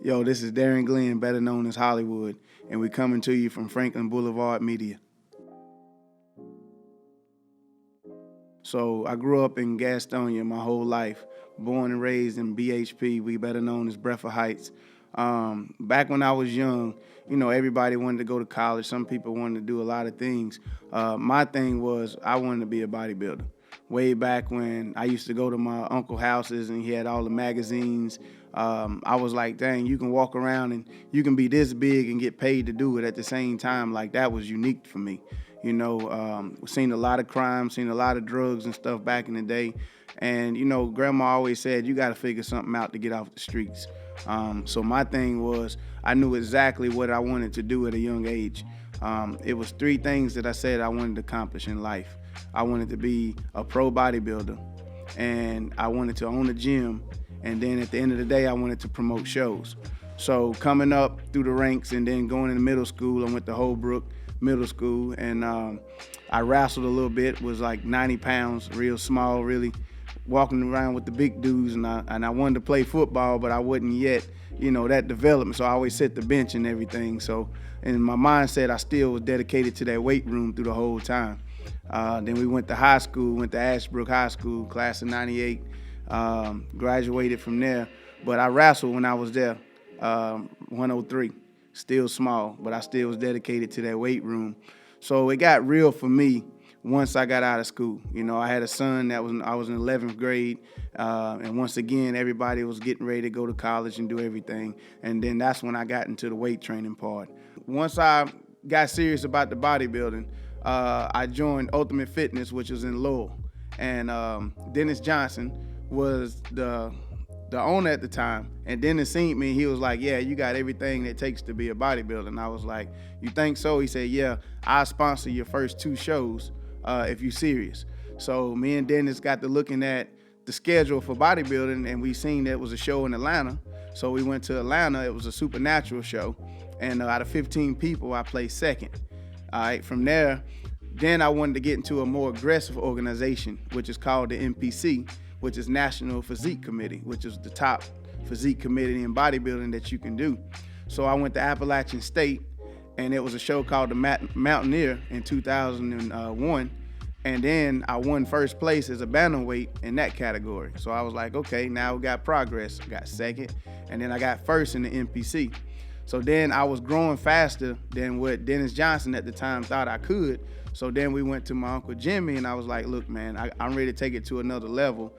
Yo, this is Darron Glenn, better known as Hollywood, and we're coming to you from Franklin Boulevard Media. So I grew up in Gastonia my whole life, born and raised in BHP, we better known as Breathitt Heights. Back when I was young, everybody wanted to go to college. Some people wanted to do a lot of things. My thing was I wanted to be a bodybuilder. Way back when I used to go to my uncle's houses and he had all the magazines, I was like, dang, you can walk around and you can be this big and get paid to do it at the same time. Like, that was unique for me. Seen a lot of crime, seen a lot of drugs and stuff back in the day. And, grandma always said, you got to figure something out to get off the streets. So my thing was, I knew exactly what I wanted to do at a young age. It was 3 things that I said I wanted to accomplish in life. I wanted to be a pro bodybuilder, and I wanted to own a gym, and then at the end of the day, I wanted to promote shows. So coming up through the ranks and then going into middle school, I went to Holbrook Middle School, and I wrestled a little bit, was like 90 pounds, real small, really walking around with the big dudes, and I wanted to play football, but I wasn't yet, that development, so I always set the bench and everything. So in my mindset, I still was dedicated to that weight room through the whole time. Then we went to high school, went to Ashbrook High School, class of 98, graduated from there. But I wrestled when I was there, 103, still small, but I still was dedicated to that weight room. So it got real for me once I got out of school. I had a son I was in 11th grade, and once again, everybody was getting ready to go to college and do everything. And then that's when I got into the weight training part. Once I got serious about the bodybuilding, I joined Ultimate Fitness, which was in Lowell. And Dennis Johnson was the owner at the time. And Dennis seen me, he was like, yeah, you got everything it takes to be a bodybuilder. And I was like, you think so? He said, yeah, I'll sponsor your first 2 shows if you're serious. So me and Dennis got to looking at the schedule for bodybuilding, and we seen that it was a show in Atlanta. So we went to Atlanta. It was a supernatural show. And out of 15 people, I placed second. All right, from there, then I wanted to get into a more aggressive organization, which is called the NPC, which is National Physique Committee, which is the top physique committee in bodybuilding that you can do. So I went to Appalachian State, and it was a show called the Mountaineer in 2001. And then I won first place as a bantamweight in that category. So I was like, okay, now we got progress. I got second, and then I got first in the NPC. So then I was growing faster than what Dennis Johnson at the time thought I could. So then we went to my Uncle Jimmy, and I was like, look, man, I'm ready to take it to another level.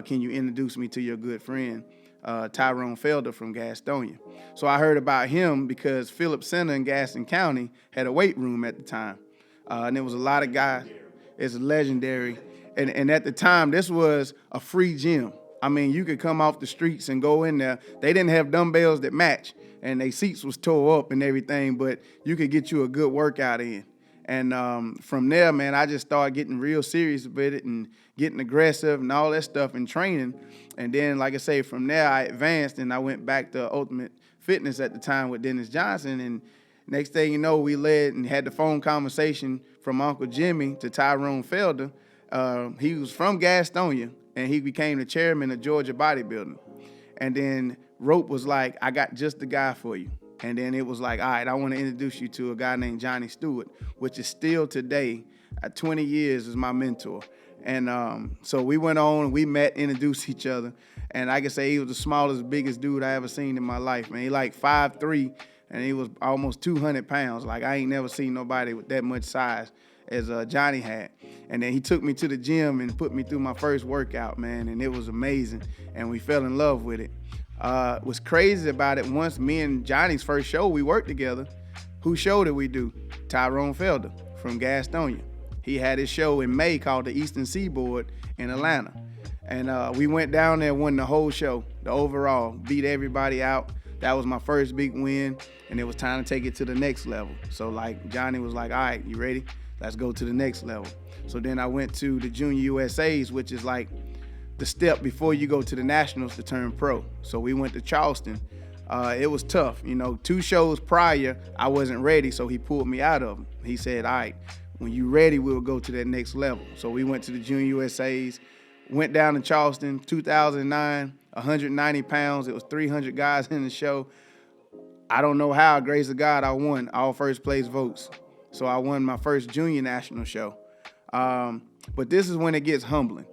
Can you introduce me to your good friend, Tyrone Felder from Gastonia? So I heard about him because Phillips Center in Gaston County had a weight room at the time. And there was a lot of guys. It's legendary. And at the time, this was a free gym. I mean, you could come off the streets and go in there. They didn't have dumbbells that match, and their seats was tore up and everything, but you could get you a good workout in. And from there, man, I just started getting real serious with it and getting aggressive and all that stuff and training. And then, like I say, from there, I advanced, and I went back to Ultimate Fitness at the time with Dennis Johnson. And next thing you know, we led and had the phone conversation from Uncle Jimmy to Tyrone Felder. He was from Gastonia, and he became the chairman of Georgia Bodybuilding. And then Rope was like, I got just the guy for you. And then it was like, all right, I want to introduce you to a guy named Johnny Stewart, which is still today, at 20 years, is my mentor. And so we went on, we met, introduced each other. And I can say he was the smallest, biggest dude I ever seen in my life, man. He like 5'3", and he was almost 200 pounds. Like, I ain't never seen nobody with that much size as Johnny had. And then he took me to the gym and put me through my first workout, man, and it was amazing. And we fell in love with it. What's crazy about it, once me and Johnny's first show, we worked together. Whose show did we do? Tyrone Felder from Gastonia. He had his show in May called the Eastern Seaboard in Atlanta. And we went down there, won the whole show, the overall, beat everybody out. That was my first big win, and it was time to take it to the next level. So like Johnny was like, all right, you ready? Let's go to the next level. So then I went to the Junior USAs, which is like the step before you go to the Nationals to turn pro. So we went to Charleston. It was tough. 2 shows prior, I wasn't ready, so he pulled me out of them. He said, all right, when you're ready, we'll go to that next level. So we went to the Junior USAs, went down to Charleston, 2009, 190 pounds. It was 300 guys in the show. I don't know how, grace of God, I won all first place votes. So I won my first junior national show. But this is when it gets humbling.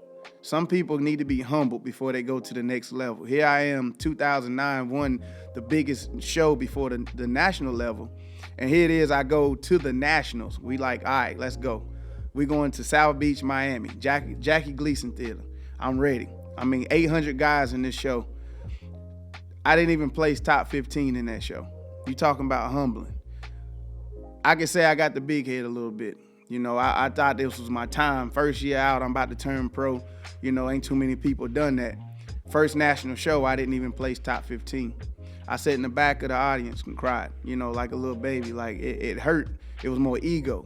Some people need to be humbled before they go to the next level. Here I am, 2009, won the biggest show before the national level. And here it is, I go to the nationals. We like, all right, let's go. We going to South Beach, Miami, Jackie Gleason Theater. I'm ready. 800 guys in this show. I didn't even place top 15 in that show. You talking about humbling. I can say I got the big head a little bit. I thought this was my time. First year out, I'm about to turn pro. Ain't too many people done that. First national show, I didn't even place top 15. I sat in the back of the audience and cried, like a little baby. Like it hurt. It was more ego.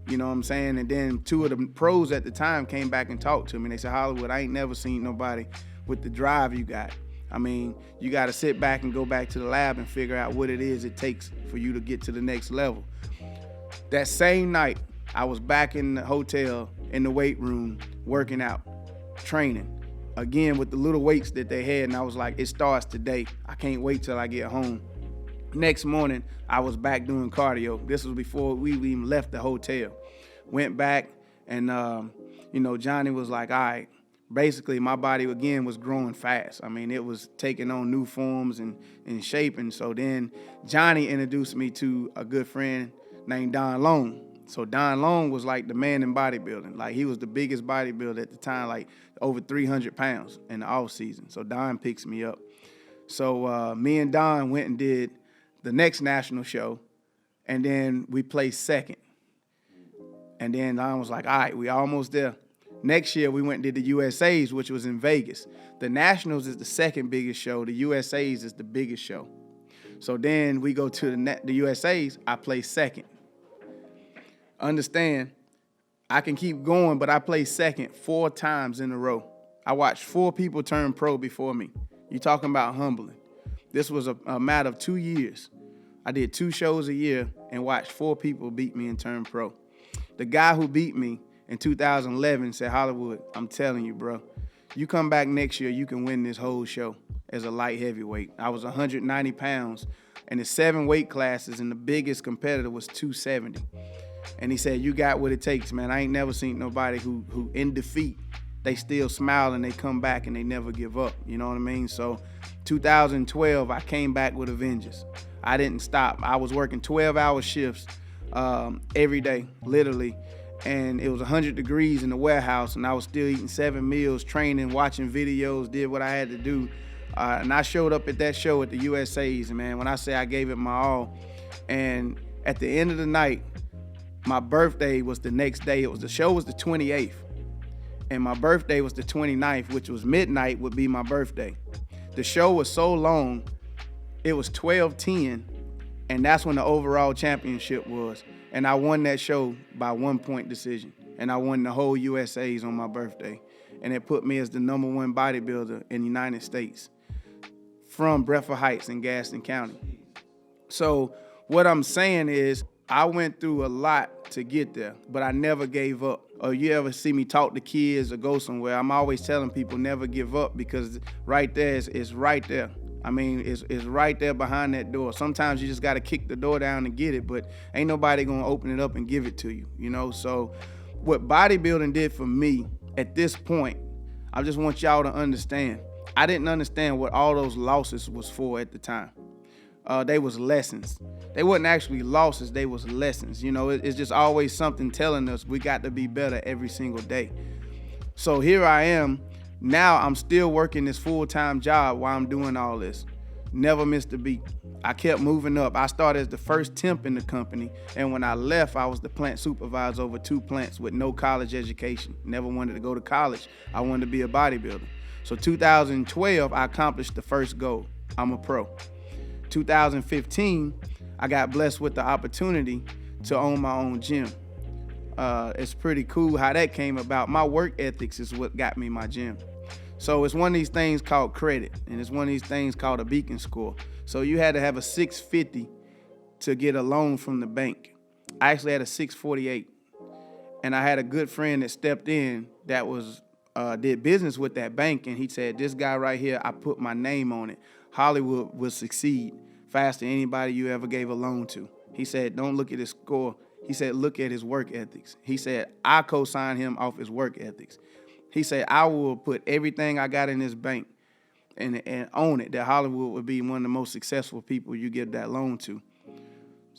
You know what I'm saying? And then two of the pros at the time came back and talked to me. They said, Hollywood, I ain't never seen nobody with the drive you got. You got to sit back and go back to the lab and figure out what it is it takes for you to get to the next level. That same night, I was back in the hotel, in the weight room, working out, training, again with the little weights that they had, and I was like, it starts today. I can't wait till I get home. Next morning, I was back doing cardio. This was before we even left the hotel. Went back, and Johnny was like, all right. Basically, my body, again, was growing fast. It was taking on new forms and shaping. So then Johnny introduced me to a good friend named Don Long. So Don Long was like the man in bodybuilding. Like, he was the biggest bodybuilder at the time, like over 300 pounds in the off season. So Don picks me up. So me and Don went and did the next national show, and then we placed second. And then Don was like, all right, we almost there. Next year, we went and did the USAs, which was in Vegas. The Nationals is the second biggest show. The USAs is the biggest show. So then we go to the USAs. I placed second. Understand, I can keep going, but I placed second 4 times in a row. I watched 4 people turn pro before me. You talking about humbling. This was a matter of 2 years. I did 2 shows a year and watched 4 people beat me and turn pro. The guy who beat me in 2011 said, Hollywood, I'm telling you, bro, you come back next year, you can win this whole show as a light heavyweight. I was 190 pounds, and the 7 weight classes, and the biggest competitor was 270. And he said, you got what it takes, man. I ain't never seen nobody who in defeat, they still smile and they come back and they never give up. You know what I mean? So 2012, I came back with a vengeance. I didn't stop. I was working 12-hour shifts every day, literally. And it was 100 degrees in the warehouse, and I was still eating 7 meals, training, watching videos, did what I had to do. And I showed up at that show at the USAs, and man, when I say I gave it my all. And at the end of the night, my birthday was the next day. The show was the 28th, and my birthday was the 29th, which was midnight would be my birthday. The show was so long, it was 12-10, and that's when the overall championship was. And I won that show by 1-point decision. And I won the whole USAs on my birthday. And it put me as the #1 bodybuilder in the United States from Breathitt Heights in Gaston County. So what I'm saying is I went through a lot to get there, but I never gave up. Or you ever see me talk to kids or go somewhere, I'm always telling people never give up, because right there is right there. It's right there behind that door. Sometimes you just got to kick the door down and get it, but ain't nobody going to open it up and give it to you, So what bodybuilding did for me at this point, I just want y'all to understand. I didn't understand what all those losses was for at the time. They was lessons. They wasn't actually losses, they was lessons. It's just always something telling us we got to be better every single day. So here I am. Now I'm still working this full-time job while I'm doing all this. Never missed a beat. I kept moving up. I started as the first temp in the company, and when I left, I was the plant supervisor over 2 plants with no college education. Never wanted to go to college. I wanted to be a bodybuilder. So 2012, I accomplished the first goal. I'm a pro. 2015, I got blessed with the opportunity to own my own gym. It's pretty cool how that came about. My work ethics is what got me my gym. So it's one of these things called credit, and it's one of these things called a beacon score. So you had to have a 650 to get a loan from the bank. I actually had a 648, and I had a good friend that stepped in that was did business with that bank, and he said, this guy right here, I put my name on it. Hollywood will succeed. faster than anybody you ever gave a loan to. He said, don't look at his score. He said, look at his work ethics. He said, I co-signed him off his work ethics. He said, I will put everything I got in this bank and own it, that Hollywood would be one of the most successful people you give that loan to.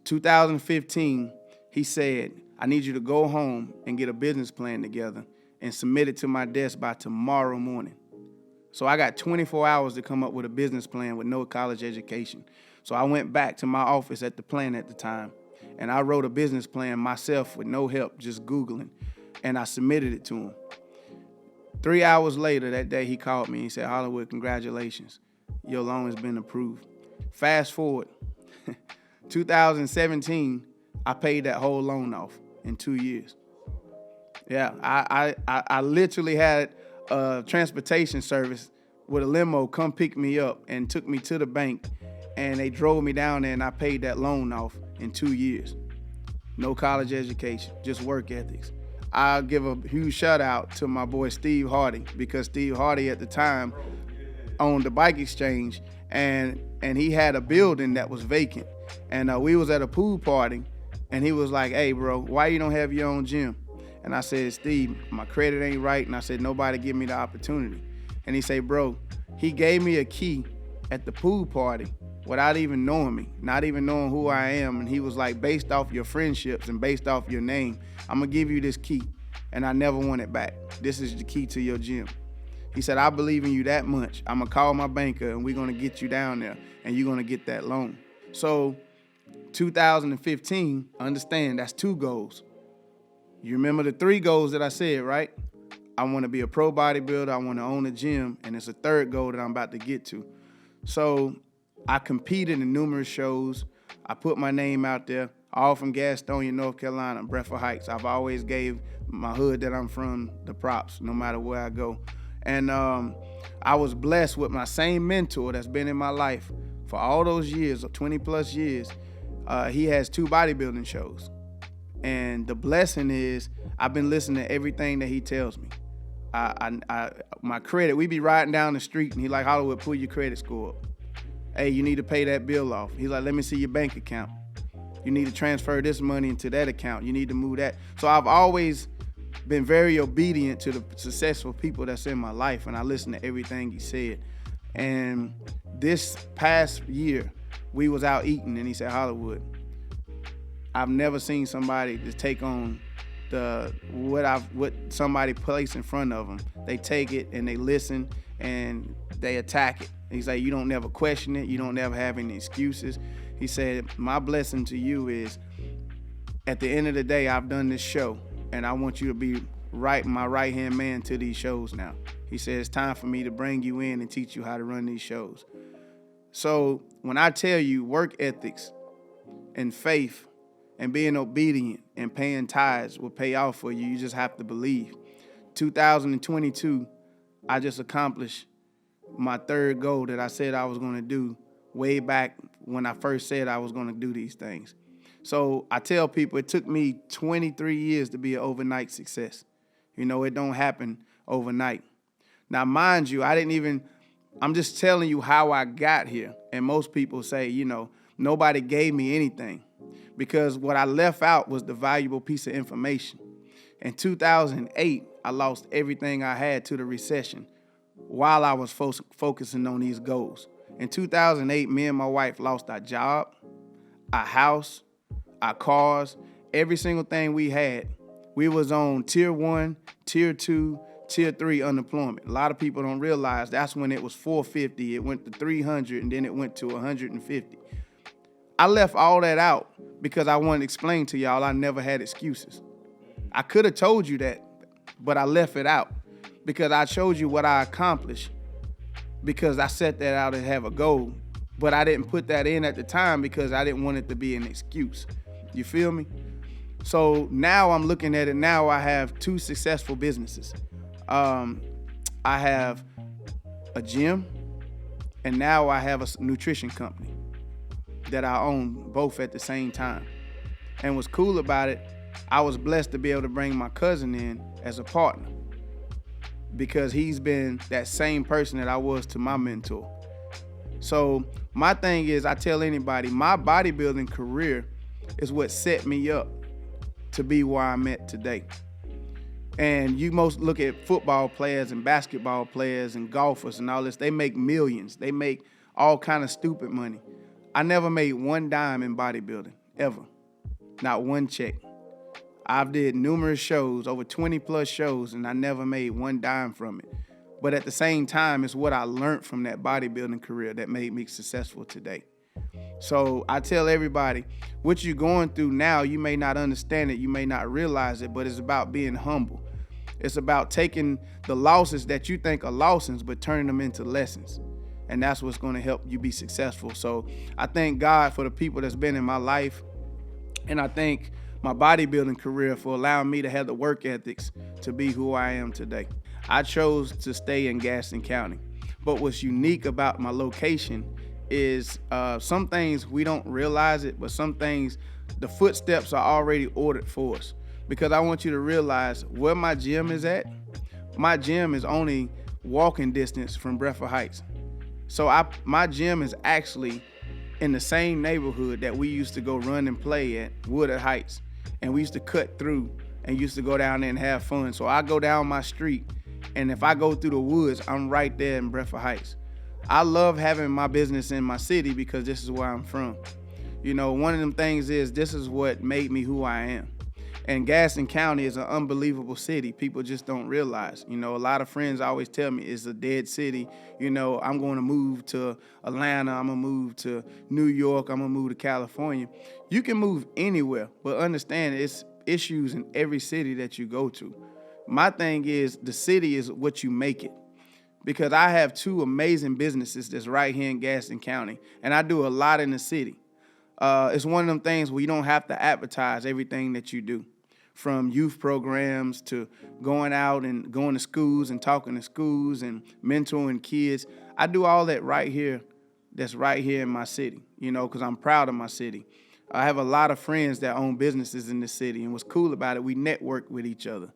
2015, he said, I need you to go home and get a business plan together and submit it to my desk by tomorrow morning. So I got 24 hours to come up with a business plan with no college education. So I went back to my office at the plant at the time, and I wrote a business plan myself with no help, just Googling, and I submitted it to him. 3 hours later that day, he called me and he said, Hollywood, congratulations. Your loan has been approved. Fast forward, 2017, I paid that whole loan off in 2 years. Yeah, I literally had a transportation service with a limo come pick me up and took me to the bank, and they drove me down there, and I paid that loan off in 2 years. No college education, just work ethics. I'll give a huge shout out to my boy Steve Hardy, because Steve Hardy at the time owned the Bike Exchange, and he had a building that was vacant. And we was at a pool party, and he was like, hey, bro, why you don't have your own gym? And I said, Steve, my credit ain't right. And I said, nobody give me the opportunity. And he said, bro, he gave me a key at the pool party without even knowing me, not even knowing who I am. And he was like, based off your friendships and based off your name, I'm gonna give you this key. And I never want it back. This is the key to your gym. He said, I believe in you that much. I'm gonna call my banker and we're gonna get you down there and you're gonna get that loan. So 2015, understand that's 2 goals. You remember the 3 goals that I said, right? I want to be a pro bodybuilder. I want to own a gym. And it's a 3rd goal that I'm about to get to. So I competed in numerous shows. I put my name out there, all from Gastonia, North Carolina, Breathitt Heights. I've always gave my hood that I'm from the props, no matter where I go. And I was blessed with my same mentor that's been in my life for all those years, 20 plus years. He has 2 bodybuilding shows. And the blessing is I've been listening to everything that he tells me. My credit, we be riding down the street and he like, Hollywood, pull your credit score up. Hey, you need to pay that bill off. He's like, let me see your bank account. You need to transfer this money into that account. You need to move that. So I've always been very obedient to the successful people that's in my life, and I listen to everything he said. And this past year, we was out eating and he said, Hollywood, I've never seen somebody just take on what somebody placed in front of them. They take it and they listen and they attack it. He's like, you don't never question it. You don't never have any excuses. He said, my blessing to you is at the end of the day, I've done this show and I want you to be my right-hand man to these shows now. He said, it's time for me to bring you in and teach you how to run these shows. So when I tell you work ethics and faith and being obedient and paying tithes will pay off for you, you just have to believe. 2022, I just accomplished my 3rd goal that I said I was going to do way back when I first said I was going to do these things. So I tell people it took me 23 years to be an overnight success. You know, it don't happen overnight. Now, mind you, I'm just telling you how I got here. And most people say, you know, nobody gave me anything, because what I left out was the valuable piece of information. In 2008, I lost everything I had to the recession while I was focusing on these goals. In 2008, me and my wife lost our job, our house, our cars, every single thing we had. We was on tier 1, tier 2, tier 3 unemployment. A lot of people don't realize that's when it was 450, it went to 300, and then it went to 150. I left all that out because I wanted to explain to y'all I never had excuses. I could have told you that, but I left it out because I showed you what I accomplished because I set that out and have a goal, but I didn't put that in at the time because I didn't want it to be an excuse. You feel me? So now I'm looking at it. Now I have 2 successful businesses. I have a gym, and now I have a nutrition company that I own both at the same time. And what's cool about it, I was blessed to be able to bring my cousin in as a partner because he's been that same person that I was to my mentor. So my thing is, I tell anybody, my bodybuilding career is what set me up to be where I'm at today. And you most look at football players and basketball players and golfers and all this, they make millions. They make all kind of stupid money. I never made one dime in bodybuilding, ever. Not one check. I've did numerous shows, over 20 plus shows, and I never made one dime from it. But at the same time, it's what I learned from that bodybuilding career that made me successful today. So I tell everybody, what you're going through now, you may not understand it, you may not realize it, but it's about being humble. It's about taking the losses that you think are losses, but turning them into lessons. And that's what's going to help you be successful. So I thank God for the people that's been in my life. And I thank my bodybuilding career for allowing me to have the work ethics to be who I am today. I chose to stay in Gaston County. But what's unique about my location is some things we don't realize it, but some things, the footsteps are already ordered for us. Because I want you to realize where my gym is at. My gym is only walking distance from Breathitt Heights. So my gym is actually in the same neighborhood that we used to go run and play at, Woodard Heights. And we used to cut through and used to go down there and have fun. So I go down my street, and if I go through the woods, I'm right there in Breathitt Heights. I love having my business in my city because this is where I'm from. You know, one of them things is this is what made me who I am. And Gaston County is an unbelievable city. People just don't realize. You know, a lot of friends always tell me it's a dead city. You know, I'm going to move to Atlanta. I'm going to move to New York. I'm going to move to California. You can move anywhere, but understand it's issues in every city that you go to. My thing is the city is what you make it. Because I have two amazing businesses that's right here in Gaston County, and I do a lot in the city. It's one of them things where you don't have to advertise everything that you do, from youth programs to going out and going to schools and talking to schools and mentoring kids. I do all that right here, that's right here in my city, you know, because I'm proud of my city. I have a lot of friends that own businesses in the city, and what's cool about it, we network with each other.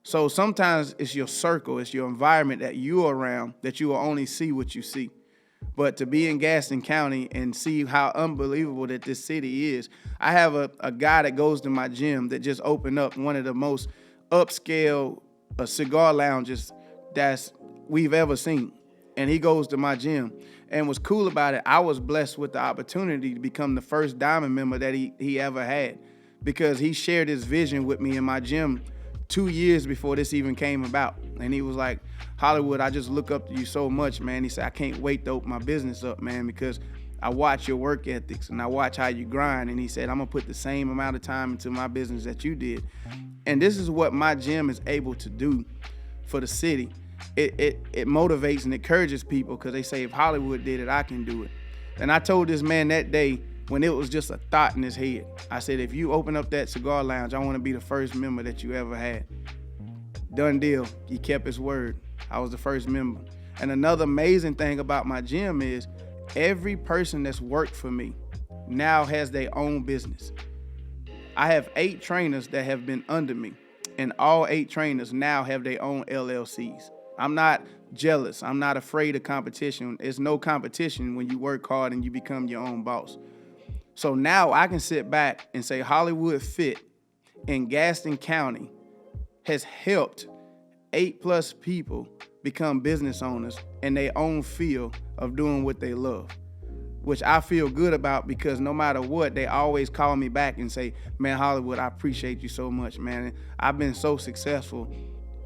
So sometimes it's your circle, it's your environment that you're around that you will only see what you see. But to be in Gaston County and see how unbelievable that this city is. I have a guy that goes to my gym that just opened up one of the most upscale cigar lounges that's we've ever seen. And he goes to my gym. And what's cool about it, I was blessed with the opportunity to become the first Diamond member that he ever had, because he shared his vision with me in my gym 2 years before this even came about. And he was like, Hollywood, I just look up to you so much, man. He said, I can't wait to open my business up, man, because I watch your work ethics and I watch how you grind. And he said, I'm going to put the same amount of time into my business that you did. And this is what my gym is able to do for the city. It motivates and encourages people, because they say, if Hollywood did it, I can do it. And I told this man that day, when it was just a thought in his head, I said, if you open up that cigar lounge, I want to be the first member that you ever had. Done deal. He kept his word. I was the first member. And another amazing thing about my gym is every person that's worked for me now has their own business. I have 8 trainers that have been under me, and all 8 trainers now have their own LLCs. I'm not jealous. I'm not afraid of competition. There's no competition when you work hard and you become your own boss. So now I can sit back and say Hollywood Fit in Gaston County has helped 8+ people become business owners in their own field of doing what they love, which I feel good about, because no matter what, they always call me back and say, man, Hollywood, I appreciate you so much, man. I've been so successful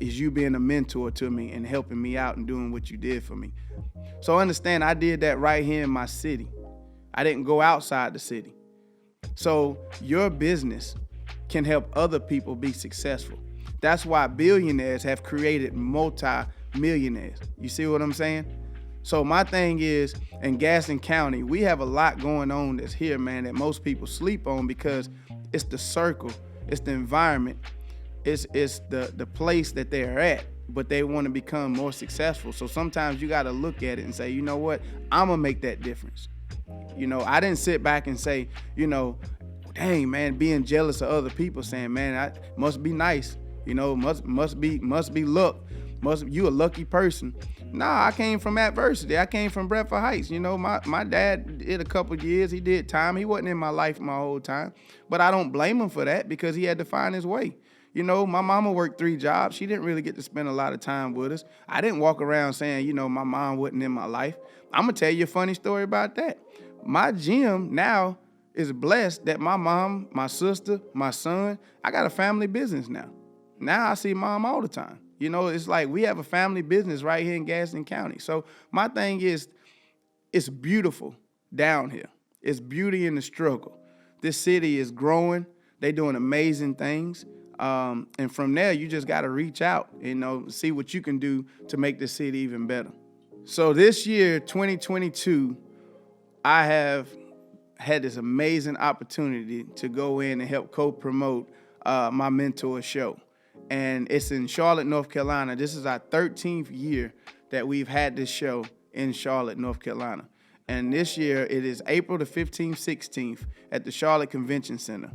is you being a mentor to me and helping me out and doing what you did for me. So understand, I did that right here in my city. I didn't go outside the city. So your business can help other people be successful. That's why billionaires have created multi-millionaires. You see what I'm saying? So my thing is, in Gaston County, we have a lot going on that's here, man, that most people sleep on, because it's the circle, it's the environment, it's the place that they're at, but they want to become more successful. So sometimes you got to look at it and say, you know what, I'm going to make that difference. You know, I didn't sit back and say, you know, dang, man, being jealous of other people, saying, man, I must be nice, you know, must be luck. You a lucky person. Nah, I came from adversity. I came from Bradford Heights. You know, my dad did a couple years. He did time. He wasn't in my life my whole time. But I don't blame him for that because he had to find his way. You know, my mama worked 3 jobs. She didn't really get to spend a lot of time with us. I didn't walk around saying, you know, my mom wasn't in my life. I'm going to tell you a funny story about that. My gym now is blessed that my mom, my sister, my son, I got a family business now. Now I see mom all the time. You know, it's like we have a family business right here in Gastonia County. So my thing is, it's beautiful down here. It's beauty in the struggle. This city is growing. They're doing amazing things. And from there, you just got to reach out, you know, see what you can do to make the city even better. So this year, 2022, I have had this amazing opportunity to go in and help co-promote my mentor show. And it's in Charlotte, North Carolina. This is our 13th year that we've had this show in Charlotte, North Carolina. And this year, it is April the 15th, 16th at the Charlotte Convention Center.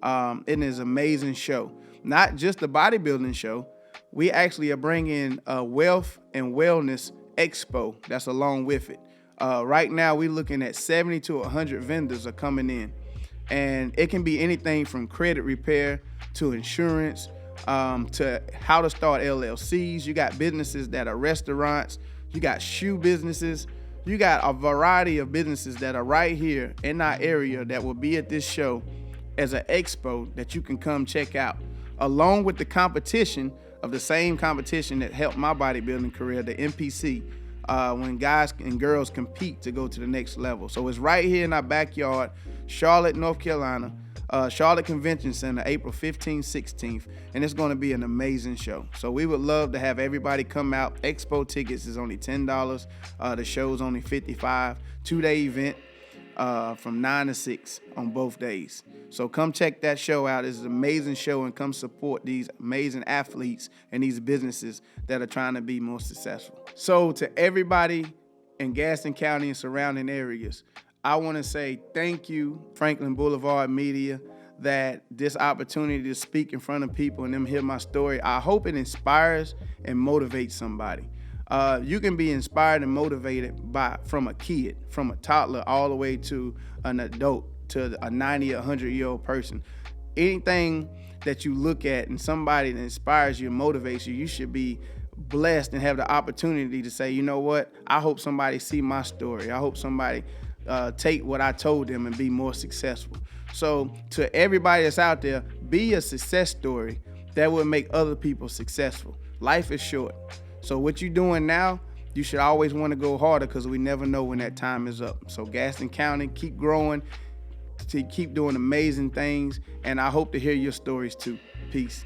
It is an amazing show. Not just a bodybuilding show. We actually are bringing a wealth and wellness expo that's along with it. Right now, we're looking at 70 to 100 vendors are coming in. And it can be anything from credit repair to insurance, to how to start LLCs. You got businesses that are restaurants. You got shoe businesses. You got a variety of businesses that are right here in our area that will be at this show as an expo that you can come check out, along with the competition of the same competition that helped my bodybuilding career, the NPC, when guys and girls compete to go to the next level. So it's right here in our backyard, Charlotte, North Carolina, Charlotte Convention Center, April 15th, 16th, and it's going to be an amazing show. So we would love to have everybody come out. Expo tickets is only $10. The show's only $55. 2-day event from 9 to 6 on both days. So come check that show out. It's an amazing show, and come support these amazing athletes and these businesses that are trying to be more successful. So to everybody in Gaston County and surrounding areas, I want to say thank you, Franklin Boulevard Media, that this opportunity to speak in front of people and them hear my story. I hope it inspires and motivates somebody. You can be inspired and motivated from a kid, from a toddler all the way to an adult, to a 90 or 100-year-old person. Anything that you look at and somebody that inspires you and motivates you, you should be blessed and have the opportunity to say, you know what, I hope somebody see my story. I hope somebody take what I told them and be more successful. So to everybody that's out there, be a success story that will make other people successful. Life is short. So what you're doing now, you should always want to go harder, because we never know when that time is up. So Gaston County, keep growing, to keep doing amazing things, and I hope to hear your stories too. Peace.